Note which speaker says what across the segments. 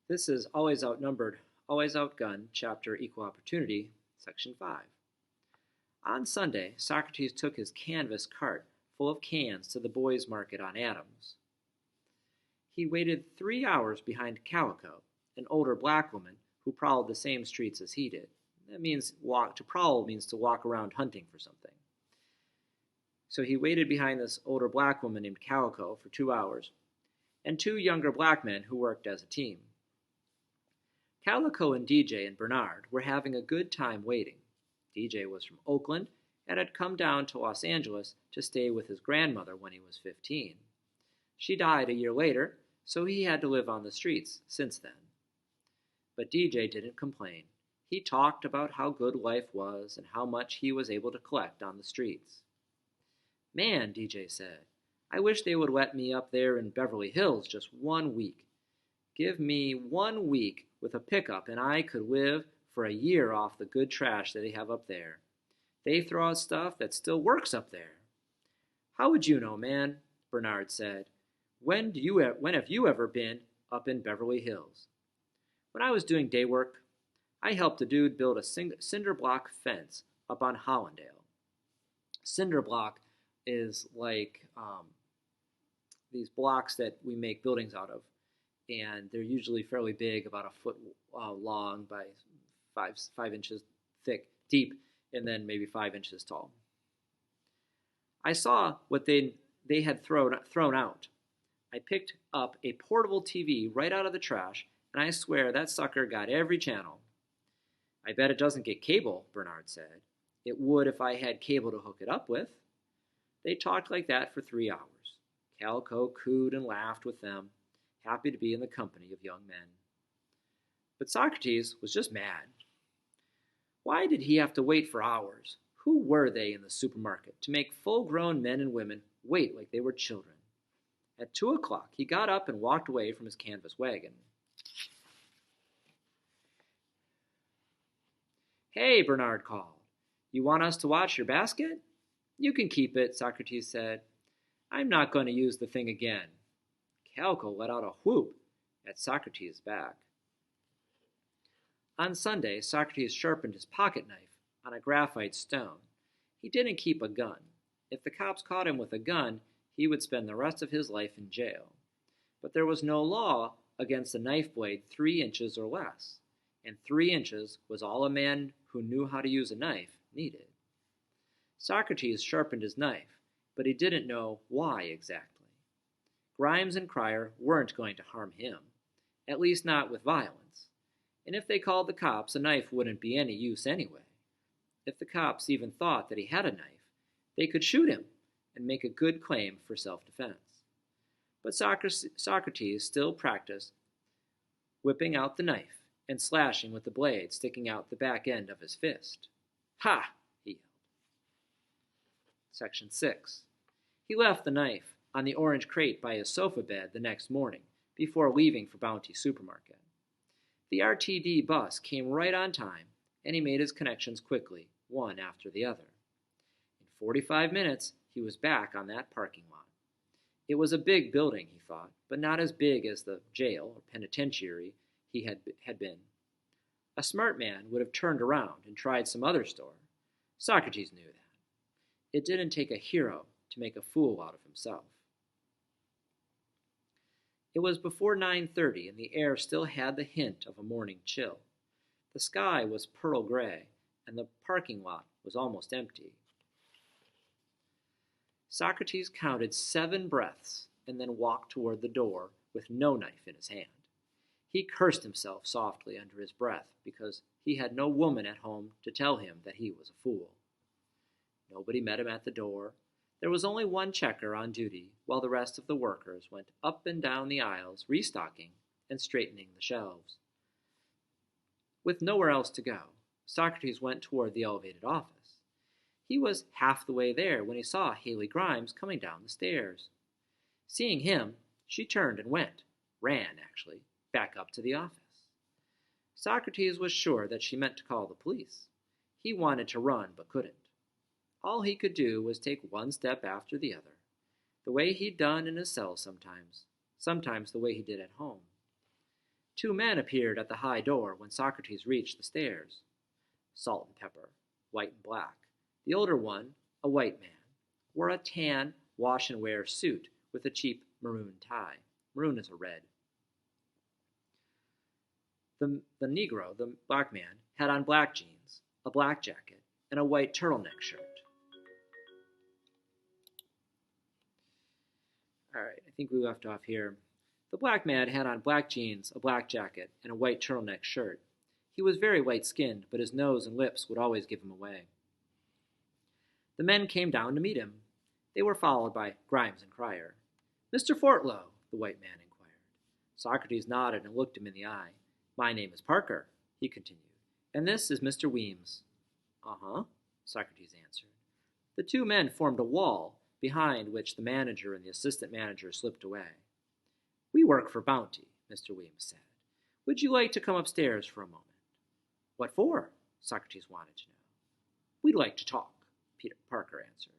Speaker 1: This is Always Outnumbered, Always Outgunned, Chapter Equal Opportunity, Section 5. On Sunday, Socrates took his canvas cart full of cans to the boys' market on Adams. He waited 3 hours behind Calico, an older black woman who prowled the same streets as he did. That means to prowl means to walk around hunting for something. So he waited behind this older black woman named Calico for 2 hours, and two younger black men who worked as a team. Calico and DJ and Bernard were having a good time waiting. DJ was from Oakland and had come down to Los Angeles to stay with his grandmother when he was 15. She died a year later, so he had to live on the streets since then. But DJ didn't complain. He talked about how good life was and how much he was able to collect on the streets. "Man," DJ said, "I wish they would let me up there in Beverly Hills just 1 week. Give me 1 week with a pickup and I could live for a year off the good trash that they have up there. They throw out stuff that still works up there." "How would you know, man?" Bernard said. When have you ever been up in Beverly Hills?" "When I was doing day work, I helped a dude build a cinder block fence up on Hollandale." Cinder block is like these blocks that we make buildings out of, and they're usually fairly big, about a foot long by 5 inches deep, and then maybe 5 inches tall. "I saw what they had thrown out. I picked up a portable TV right out of the trash, and I swear that sucker got every channel." "I bet it doesn't get cable," Bernard said. "It would if I had cable to hook it up with." They talked like that for 3 hours. Calico cooed and laughed with them, happy to be in the company of young men. But Socrates was just mad. Why did he have to wait for hours? Who were they in the supermarket to make full-grown men and women wait like they were children? At 2 o'clock, he got up and walked away from his canvas wagon. "Hey," Bernard called. "You want us to watch your basket?" "You can keep it," Socrates said. "I'm not going to use the thing again." Calico let out a whoop at Socrates' back. On Sunday, Socrates sharpened his pocket knife on a graphite stone. He didn't keep a gun. If the cops caught him with a gun, he would spend the rest of his life in jail. But there was no law against a knife blade 3 inches or less, and 3 inches was all a man who knew how to use a knife needed. Socrates sharpened his knife, but he didn't know why exactly. Grimes and Cryer weren't going to harm him, at least not with violence. And if they called the cops, a knife wouldn't be any use anyway. If the cops even thought that he had a knife, they could shoot him and make a good claim for self-defense. But Socrates still practiced whipping out the knife and slashing with the blade sticking out the back end of his fist. "Ha!" he yelled. Section 6. He left the knife on the orange crate by his sofa bed the next morning before leaving for Bounty Supermarket. The RTD bus came right on time, and he made his connections quickly, one after the other. In 45 minutes, he was back on that parking lot. It was a big building, he thought, but not as big as the jail or penitentiary he had been. A smart man would have turned around and tried some other store. Socrates knew that. It didn't take a hero to make a fool out of himself. It was before 9:30, and the air still had the hint of a morning chill. The sky was pearl gray, and the parking lot was almost empty. Socrates counted 7 breaths and then walked toward the door with no knife in his hand. He cursed himself softly under his breath because he had no woman at home to tell him that he was a fool. Nobody met him at the door. There was only one checker on duty, while the rest of the workers went up and down the aisles, restocking and straightening the shelves. With nowhere else to go, Socrates went toward the elevated office. He was half the way there when he saw Haley Grimes coming down the stairs. Seeing him, she turned and ran actually, back up to the office. Socrates was sure that she meant to call the police. He wanted to run but couldn't. All he could do was take one step after the other, the way he'd done in his cell sometimes the way he did at home. 2 men appeared at the high door when Socrates reached the stairs. Salt and Pepper, white and black. The older one, a white man, wore a tan wash-and-wear suit with a cheap maroon tie. Maroon is a red. The Negro, the black man, had on black jeans, a black jacket, and a white turtleneck shirt. All right, I think we left off here. The black man had on black jeans, a black jacket, and a white turtleneck shirt. He was very white-skinned, but his nose and lips would always give him away. The men came down to meet him. They were followed by Grimes and Crier. "Mr. Fortlow," the white man inquired. Socrates nodded and looked him in the eye. "My name is Parker," he continued, "and this is Mr. Weems." "Uh-huh," Socrates answered. The 2 men formed a wall, behind which the manager and the assistant manager slipped away. "We work for Bounty," Mr. Weems said. "Would you like to come upstairs for a moment?" "What for?" Socrates wanted to know. "We'd like to talk," Parker answered.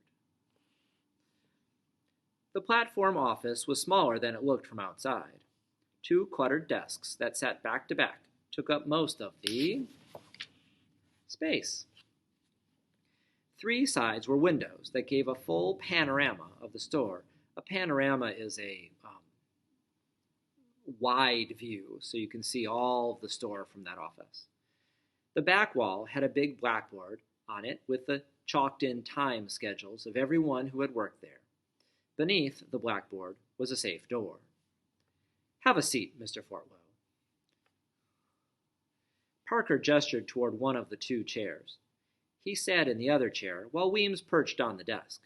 Speaker 1: The platform office was smaller than it looked from outside. 2 cluttered desks that sat back to back took up most of the space. 3 sides were windows that gave a full panorama of the store. A panorama is a wide view, so you can see all of the store from that office. The back wall had a big blackboard on it with the chalked-in time schedules of everyone who had worked there. Beneath the blackboard was a safe door. "Have a seat, Mr. Fortlow." Parker gestured toward one of the 2 chairs. He sat in the other chair, while Weems perched on the desk.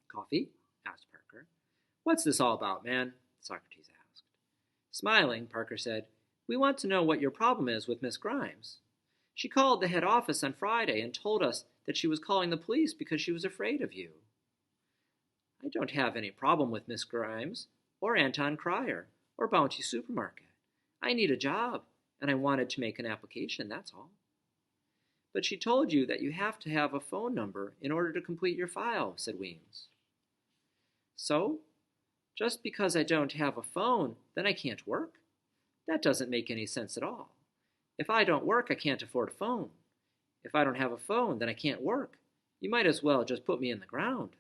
Speaker 1: "Coffee?" asked Parker. "What's this all about, man?" Socrates asked. Smiling, Parker said, "We want to know what your problem is with Miss Grimes. She called the head office on Friday and told us that she was calling the police because she was afraid of you." "I don't have any problem with Miss Grimes, or Anton Crier, or Bounty Supermarket. I need a job, and I wanted to make an application, that's all." "But she told you that you have to have a phone number in order to complete your file," said Weems. "So? Just because I don't have a phone, then I can't work? That doesn't make any sense at all. If I don't work, I can't afford a phone. If I don't have a phone, then I can't work. You might as well just put me in the ground."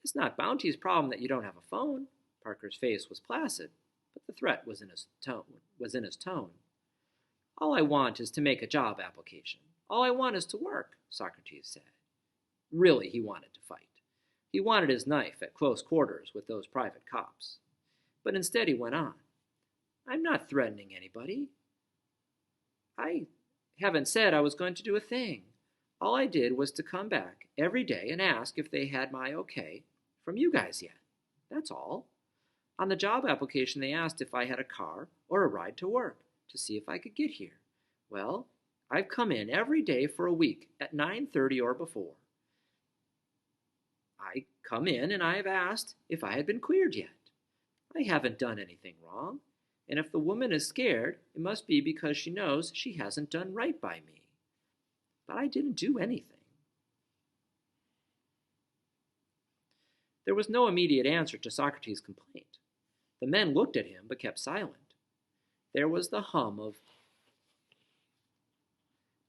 Speaker 1: "It's not Bounty's problem that you don't have a phone." Parker's face was placid, but the threat was in his tone. "All I want is to make a job application. All I want is to work," Socrates said. Really, he wanted to fight. He wanted his knife at close quarters with those private cops. But instead he went on. "I'm not threatening anybody. I haven't said I was going to do a thing. All I did was to come back every day and ask if they had my okay from you guys yet. That's all. On the job application they asked if I had a car or a ride to work to see if I could get here. Well, I've come in every day for a week at 9:30 or before. I come in and I have asked if I had been cleared yet. I haven't done anything wrong, and if the woman is scared, it must be because she knows she hasn't done right by me. But I didn't do anything." There was no immediate answer to Socrates' complaint. The men looked at him but kept silent. There was the hum of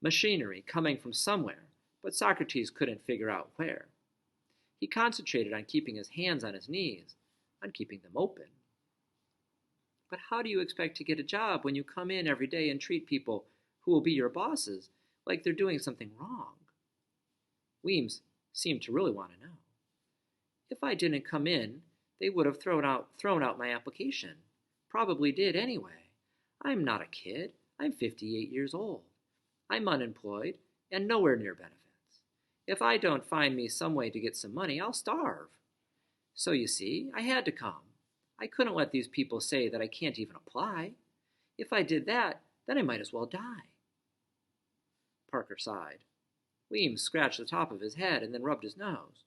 Speaker 1: machinery coming from somewhere, but Socrates couldn't figure out where. He concentrated on keeping his hands on his knees, on keeping them open. "But how do you expect to get a job when you come in every day and treat people who will be your bosses like they're doing something wrong?" Weems seemed to really want to know. "If I didn't come in, they would have thrown out my application. Probably did anyway. I'm not a kid. I'm 58 years old. I'm unemployed and nowhere near benefits. If I don't find me some way to get some money, I'll starve. So you see, I had to come. I couldn't let these people say that I can't even apply. If I did that, then I might as well die." Parker sighed. Weems scratched the top of his head and then rubbed his nose.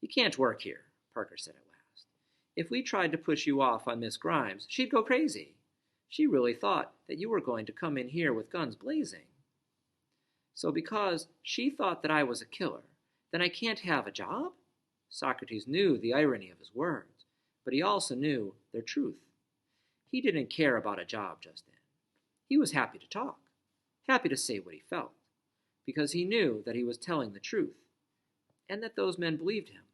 Speaker 1: "You can't work here," Parker said at last. "If we tried to push you off on Miss Grimes, she'd go crazy. She really thought that you were going to come in here with guns blazing. So because she thought that I was a killer, then I can't have a job?" Socrates knew the irony of his words, but he also knew their truth. He didn't care about a job just then. He was happy to talk, happy to say what he felt, because he knew that he was telling the truth, and that those men believed him.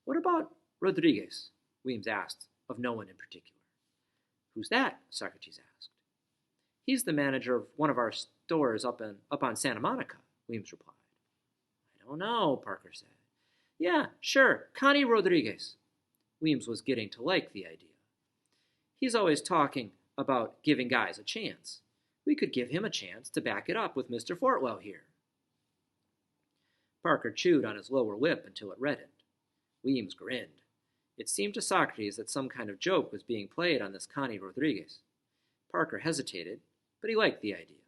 Speaker 1: "What about Rodriguez?" Weems asked, of no one in particular. "Who's that?" Socrates asked. "He's the manager of one of our stores up on Santa Monica," Weems replied. "I don't know," Parker said. "Yeah, sure, Connie Rodriguez." Weems was getting to like the idea. "He's always talking about giving guys a chance. We could give him a chance to back it up with Mr. Fortwell here." Parker chewed on his lower lip until it reddened. Weems grinned. It seemed to Socrates that some kind of joke was being played on this Connie Rodriguez. Parker hesitated, but he liked the idea.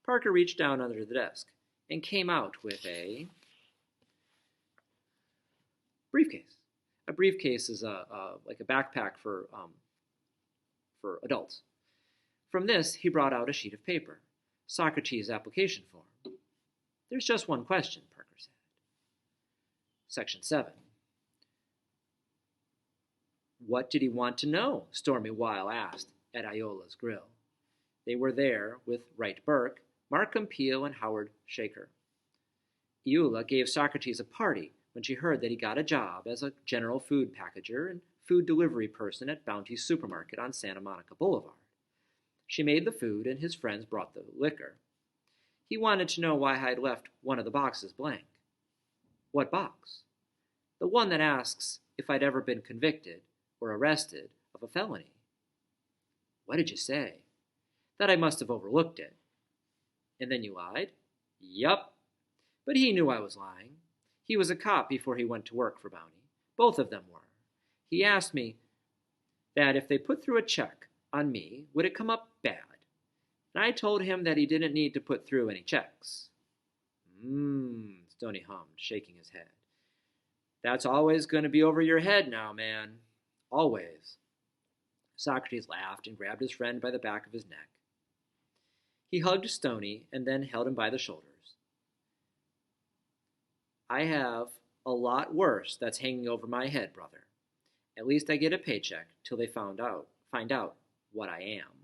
Speaker 1: Parker reached down under the desk and came out with a briefcase. A briefcase is like a backpack for adults. From this, he brought out a sheet of paper, Socrates' application form. "There's just one question," Parker said. Section 7. "What did he want to know?" Stormy Weil asked at Iola's grill. They were there with Wright Burke, Markham Peel, and Howard Shaker. Iola gave Socrates a party when she heard that he got a job as a general food packager and food delivery person at Bounty's Supermarket on Santa Monica Boulevard. She made the food, and his friends brought the liquor. He wanted to know why I had left one of the boxes blank. "What box?" "The one that asks if I'd ever been convicted or arrested of a felony." "What did you say?" "That I must have overlooked it." "And then you lied?" "Yup." But he knew I was lying. He was a cop before he went to work for Bounty. Both of them were. He asked me that if they put through a check on me, would it come up bad? And I told him that he didn't need to put through any checks. Stoney hummed, shaking his head. "That's always going to be over your head now, man. Always." Socrates laughed and grabbed his friend by the back of his neck. He hugged Stoney and then held him by the shoulders. "I have a lot worse that's hanging over my head, brother. At least I get a paycheck till they find out what I am."